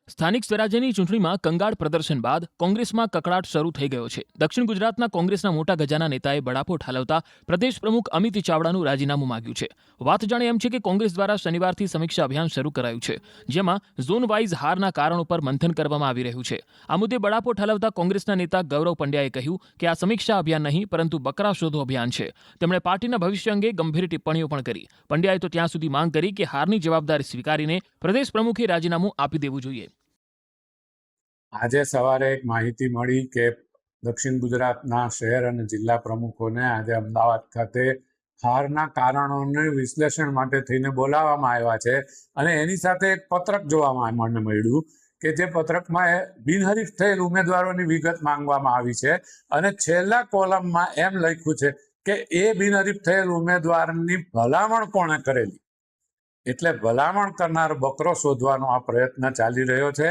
સ્થાનિક સ્વરાજ્યની ચૂંટણીમાં કંગાળ પ્રદર્શન બાદ કોંગ્રેસમાં કકળાટ શરૂ થઈ ગયો છે. દક્ષિણ ગુજરાતના કોંગ્રેસના મોટા ગજાના નેતાએ બળાપો ઠાલવતા પ્રદેશ પ્રમુખ અમિત ચાવડાનું રાજીનામું માંગ્યું છે. વાત જાણે એમ છે કે કોંગ્રેસ દ્વારા શનિવારથી સમીક્ષા અભિયાન શરૂ કરાયું છે, જેમાં ઝોન વાઇઝ હારના કારણો પર મંથન કરવામાં આવી રહ્યું છે. આ મુદ્દે બળાપો ઠાલવતા કોંગ્રેસના નેતા ગૌરવ પંડ્યાએ કહ્યું કે આ સમીક્ષા અભિયાન નહીં પરંતુ બકરા શોધો અભિયાન છે. તેમણે પાર્ટીના ભવિષ્ય અંગે ગંભીર ટિપ્પણીઓ પણ કરી. પંડ્યાએ તો ત્યાં સુધી માંગ કરી કે હારની જવાબદારી સ્વીકારીને પ્રદેશ પ્રમુખે રાજીનામું આપી દેવું જોઈએ. આજે સવારે એક માહિતી મળી કે દક્ષિણ ગુજરાતના શહેર અને જિલ્લા પ્રમુખોને આજે અમદાવાદ ખાતે હારના કારણોને વિશ્લેષણ માટે થઈને બોલાવવામાં આવ્યા છે અને એની સાથે એક પત્રક જોવામાં મને મળ્યું કે જે પત્રકમાં બિનહરીફ થયેલ ઉમેદવારોની વિગત માંગવામાં આવી છે અને છેલ્લા કોલમમાં એમ લખ્યું છે કે એ બિનહરીફ થયેલ ઉમેદવારની ભલામણ કોણે કરેલી, એટલે ભલામણ કરનાર બકરો શોધવાનો આ પ્રયત્ન ચાલી રહ્યો છે.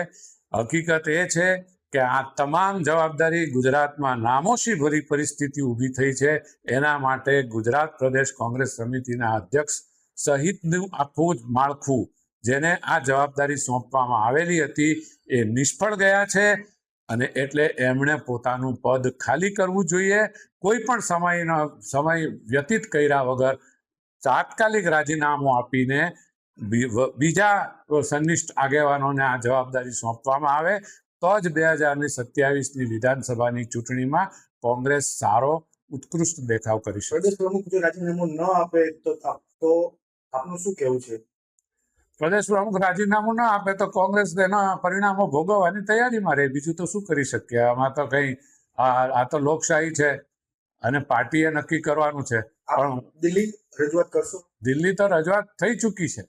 હકીકત એ છે કે આ તમામ જવાબદારી ગુજરાતમાં નામોશી ભરી પરિસ્થિતિ ઊભી થઈ છે એના માટે ગુજરાત પ્રદેશ કોંગ્રેસ સમિતિના અધ્યક્ષ સહિતનું આખું જ માળખું જેને આ જવાબદારી સોંપવામાં આવેલી હતી એ નિષ્ફળ ગયા છે અને એટલે એમણે પોતાનું પદ ખાલી કરવું જોઈએ. કોઈ પણ સમય વ્યતીત કર્યા વગર તાત્કાલિક રાજીનામું આપીને બીજા સંનિષ્ઠ આગેવાનોને આ જવાબદારી સોંપવામાં આવે તો જ 2027ની વિધાનસભાની ચૂંટણીમાં કોંગ્રેસ સારો ઉત્કૃષ્ટ દેખાવ કરી શકે. પ્રદેશ પ્રમુખ જો રાજીનામું ન આપે તો આપનું શું કહેવું છે? પ્રદેશ પ્રમુખ રાજીનામું ન આપે તો કોંગ્રેસ તેના પરિણામો ભોગવવાની તૈયારીમાં રહે. બીજું તો શું કરી શકીએ? આમાં તો કઈ આ તો લોકશાહી છે અને પાર્ટીએ નક્કી કરવાનું છે. પણ દિલ્હી રજૂઆત કરશો? દિલ્હી તો રજૂઆત થઈ ચૂકી છે.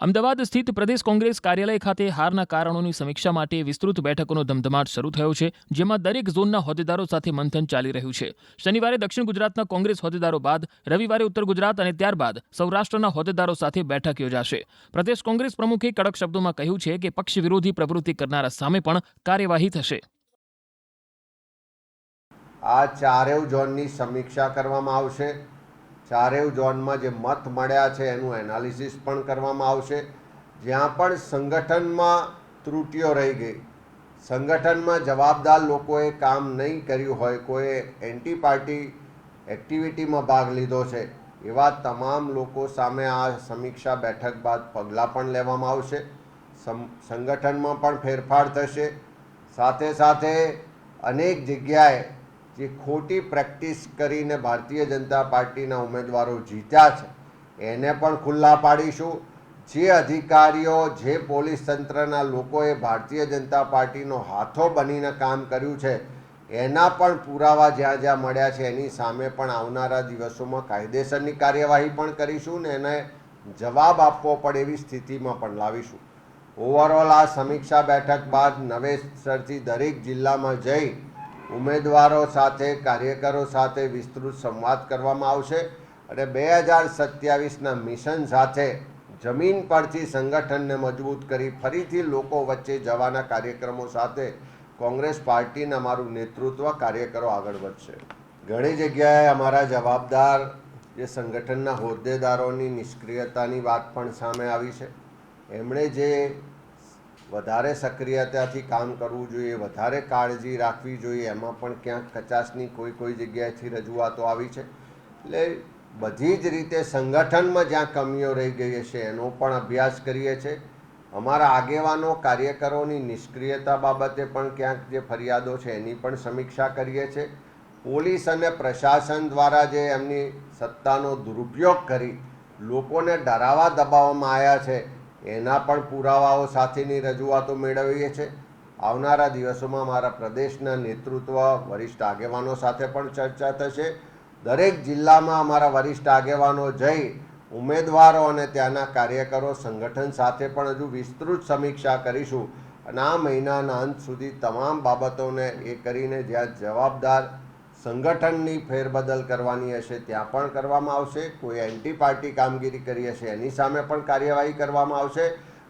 અમદાવાદ સ્થિત પ્રદેશ કોંગ્રેસ કાર્યાલય ખાતે હારના કારણોની સમીક્ષા માટે વિસ્તૃત બેઠકોનો ધમધમાટ શરૂ થયો છે, જેમાં દરેક ઝોનના હોદ્દેદારો સાથે મંથન ચાલી રહ્યું છે. શનિવારે દક્ષિણ ગુજરાતના કોંગ્રેસ હોદ્દેદારો બાદ રવિવારે ઉત્તર ગુજરાત અને ત્યારબાદ સૌરાષ્ટ્રના હોદ્દેદારો સાથે બેઠક યોજાશે. પ્રદેશ કોંગ્રેસ પ્રમુખે કડક શબ્દોમાં કહ્યું છે કે પક્ષ વિરોધી પ્રવૃત્તિ કરનારા સામે પણ કાર્યવાહી થશે. આ ચારેય ઝોનની સમીક્ષા કરવામાં આવશે. ચારેય ઝોનમાં જે મત મળ્યા છે એનું એનાલિસિસ પણ કરવામાં આવશે. જ્યાં પણ સંગઠનમાં ત્રુટિઓ રહી ગઈ, સંગઠનમાં જવાબદાર લોકોએ કામ નહીં કર્યું હોય, કોઈ એન્ટી પાર્ટી એક્ટિવિટીમાં ભાગ લીધો છે, એવા તમામ લોકો સામે આ સમીક્ષા બેઠક બાદ પગલાં પણ લેવામાં આવશે. સંગઠનમાં પણ ફેરફાર થશે. સાથે સાથે અનેક જગ્યાએ જે ખોટી પ્રેક્ટિસ કરીને ભારતીય જનતા પાર્ટીના ઉમેદવારો જીત્યા છે એને પણ ખુલ્લા પાડીશું. જે અધિકારીઓ, જે પોલીસ તંત્રના લોકોએ ભારતીય જનતા પાર્ટીનો હાથો બનીને કામ કર્યું છે એના પણ પુરાવા જ્યાં જ્યાં મળ્યા છે એની સામે પણ આવનારા દિવસોમાં કાયદેસરની કાર્યવાહી પણ કરીશું ને એને જવાબ આપવો પડે એવી સ્થિતિમાં પણ લાવીશું. ઓવરઓલ આ સમીક્ષા બેઠક બાદ નવેસરથી દરેક જિલ્લામાં જઈ ઉમેદવારો સાથે, કાર્યકરો સાથે વિસ્તૃત સંવાદ કરવામાં આવશે અને 2027ના મિશન સાથે જમીન પરથી સંગઠનને મજબૂત કરી ફરીથી લોકો વચ્ચે જવાના કાર્યક્રમો સાથે કોંગ્રેસ પાર્ટીને અમારું નેતૃત્વ, કાર્યકરો આગળ વધશે. ઘણી જગ્યાએ અમારા જવાબદાર જે સંગઠનના હોદ્દેદારોની નિષ્ક્રિયતાની વાત પણ સામે આવી છે. એમણે જે વધારે સક્રિયતાથી કામ કરવું જોઈએ, વધારે કાળજી રાખવી જોઈએ, એમાં પણ ક્યાંક કચાશની કોઈ જગ્યાએથી રજૂઆતો આવી છે. એટલે બધી જ રીતે સંગઠનમાં જ્યાં કમીઓ રહી ગઈ છે એનો પણ અભ્યાસ કરીએ છીએ. અમારા આગેવાનો, કાર્યકરોની નિષ્ક્રિયતા બાબતે પણ ક્યાંક જે ફરિયાદો છે એની પણ સમીક્ષા કરીએ છીએ. પોલીસ અને પ્રશાસન દ્વારા જે એમની સત્તાનો દુરુપયોગ કરી લોકોને ડરાવવા દબાવવામાં આવ્યા છે એના પણ પુરાવાઓ સાથેની રજૂઆતો મેળવીએ છીએ. આવનારા દિવસોમાં મારા પ્રદેશના નેતૃત્વ, વરિષ્ઠ આગેવાનો સાથે પણ ચર્ચા થશે. દરેક જિલ્લામાં અમારા વરિષ્ઠ આગેવાનો જઈ ઉમેદવારો અને ત્યાંના કાર્યકરો, સંગઠન સાથે પણ હજુ વિસ્તૃત સમીક્ષા કરીશું અને આ મહિનાના અંત સુધી તમામ બાબતોને એ કરીને જ્યાં જવાબદાર સંગઠનની ફેરબદલ કરવાની હશે ત્યાં પણ કરવામાં આવશે. કોઈ એન્ટી પાર્ટી કામગીરી કરી હશે એની સામે પણ કાર્યવાહી કરવામાં આવશે.